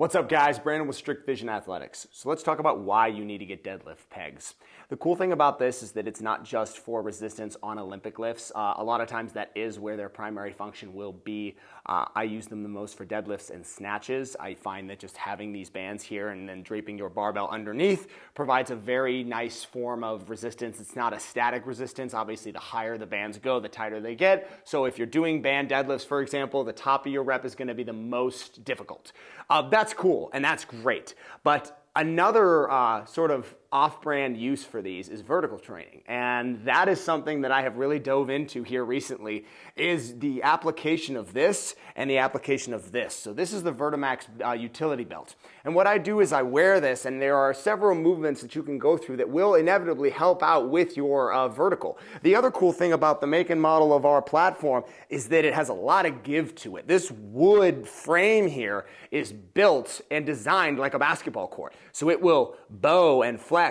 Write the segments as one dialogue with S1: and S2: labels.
S1: What's up, guys? Brandon with Strict Vision Athletics. So let's talk about why you need to get deadlift pegs. The cool thing about this is that it's not just for resistance on Olympic lifts. A lot of times that is where their primary function will be. I use them the most for deadlifts and snatches. I find that just having these bands here and then draping your barbell underneath provides a very nice form of resistance. It's not a static resistance. Obviously, the higher the bands go, the tighter they get. So if you're doing band deadlifts, for example, the top of your rep is going to be the most difficult. That's cool and that's great. But another sort of off-brand use for these is vertical training, and that is something that I have really dove into here recently, is the application of this and the application of this. So this is the Vertimax utility belt, and what I do is I wear this, and there are several movements that you can go through that will inevitably help out with your vertical. The other cool thing about the make and model of our platform is that it has a lot of give to it. This wood frame here is built and designed like a basketball court, so it will bow and flex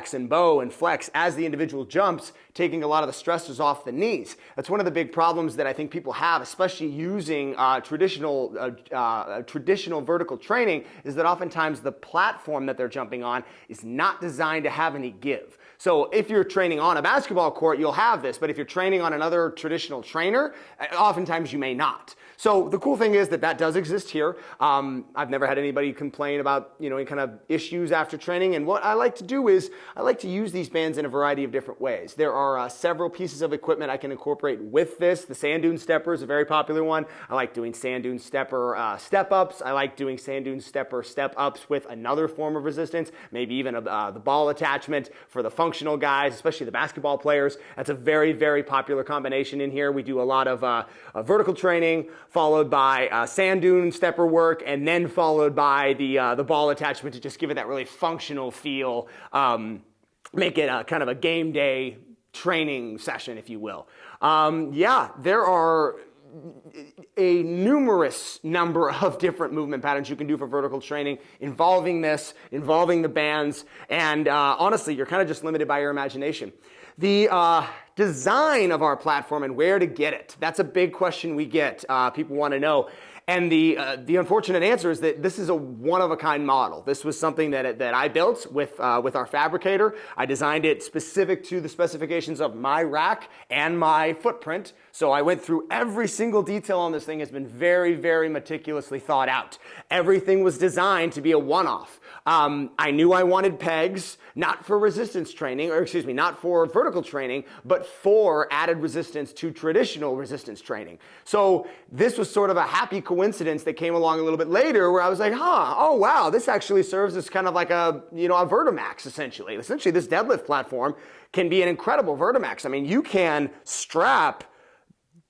S1: as the individual jumps, taking a lot of the stressors off the knees. That's one of the big problems that I think people have, especially using traditional vertical training, is that oftentimes the platform that they're jumping on is not designed to have any give. So if you're training on a basketball court, you'll have this, but if you're training on another traditional trainer, oftentimes you may not. So the cool thing is that that does exist here. I've never had anybody complain about, any kind of issues after training. And what I like to do is I like to use these bands in a variety of different ways. There are several pieces of equipment I can incorporate with this. The sand dune stepper is a very popular one. I like doing sand dune stepper step-ups. I like doing sand dune stepper step-ups with another form of resistance, maybe even the ball attachment for the functional guys, especially the basketball players. That's a very, very popular combination in here. We do a lot of vertical training, followed by sand dune stepper work, and then followed by the ball attachment to just give it that really functional feel, make it a kind of a game day training session, if you will. There are a numerous number of different movement patterns you can do for vertical training involving this, involving the bands, and honestly, you're kind of just limited by your imagination. The design of our platform and where to get it, that's a big question we get. People want to know. And the unfortunate answer is that this is a one-of-a-kind model. This was something that I built with our fabricator. I designed it specific to the specifications of my rack and my footprint. So I went through every single detail on this thing. Has been very, very meticulously thought out. Everything was designed to be a one-off. I knew I wanted pegs, not for resistance training, not for vertical training, but for added resistance to traditional resistance training. So this was sort of a happy coincidence that came along a little bit later where I was like, oh wow, this actually serves as kind of like a Vertimax essentially. Essentially, this deadlift platform can be an incredible Vertimax. I mean, you can strap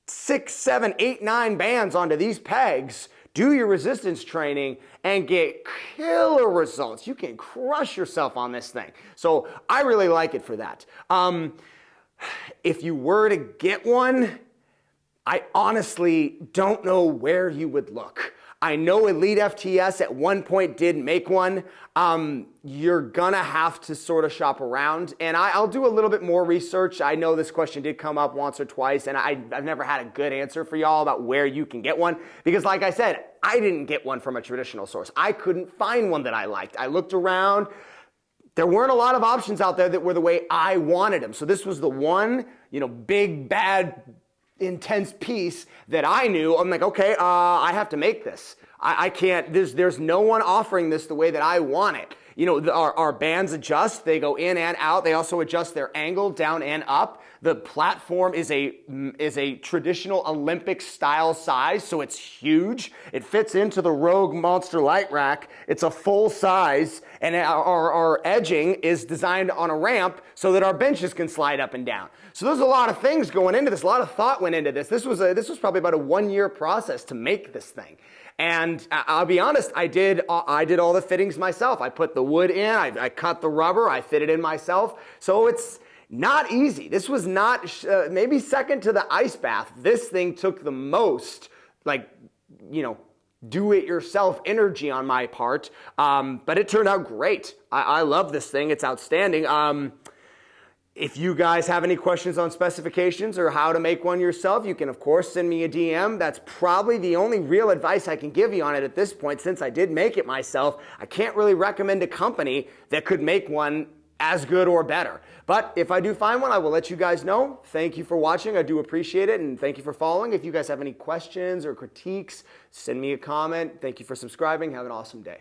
S1: 6, 7, 8, 9 bands onto these pegs, do your resistance training, and get killer results. You can crush yourself on this thing. So I really like it for that. If you were to get one, I honestly don't know where you would look. I know Elite FTS at one point did make one. You're gonna have to sort of shop around, and I'll do a little bit more research. I know this question did come up once or twice, and I've never had a good answer for y'all about where you can get one, because like I said, I didn't get one from a traditional source. I couldn't find one that I liked. I looked around. There weren't a lot of options out there that were the way I wanted them. So this was the one, big, bad, intense piece that I knew. I'm like, okay, I have to make this. I can't, there's no one offering this the way that I want it. Our bands adjust, they go in and out. They also adjust their angle down and up. The platform is a traditional Olympic style size, so it's huge. It fits into the Rogue Monster Light Rack. It's a full size, and our edging is designed on a ramp so that our benches can slide up and down. So there's a lot of things going into this. A lot of thought went into this. This was probably about a 1-year process to make this thing. And I'll be honest, I did all the fittings myself. I put the wood in, I cut the rubber, I fitted in myself. So it's not easy. This was not, maybe second to the ice bath. This thing took the most, do-it-yourself energy on my part. But it turned out great. I love this thing. It's outstanding. If you guys have any questions on specifications or how to make one yourself, you can of course send me a DM. That's probably the only real advice I can give you on it at this point, since I did make it myself. I can't really recommend a company that could make one as good or better. But if I do find one, I will let you guys know. Thank you for watching. I do appreciate it, and thank you for following. If you guys have any questions or critiques, send me a comment. Thank you for subscribing. Have an awesome day.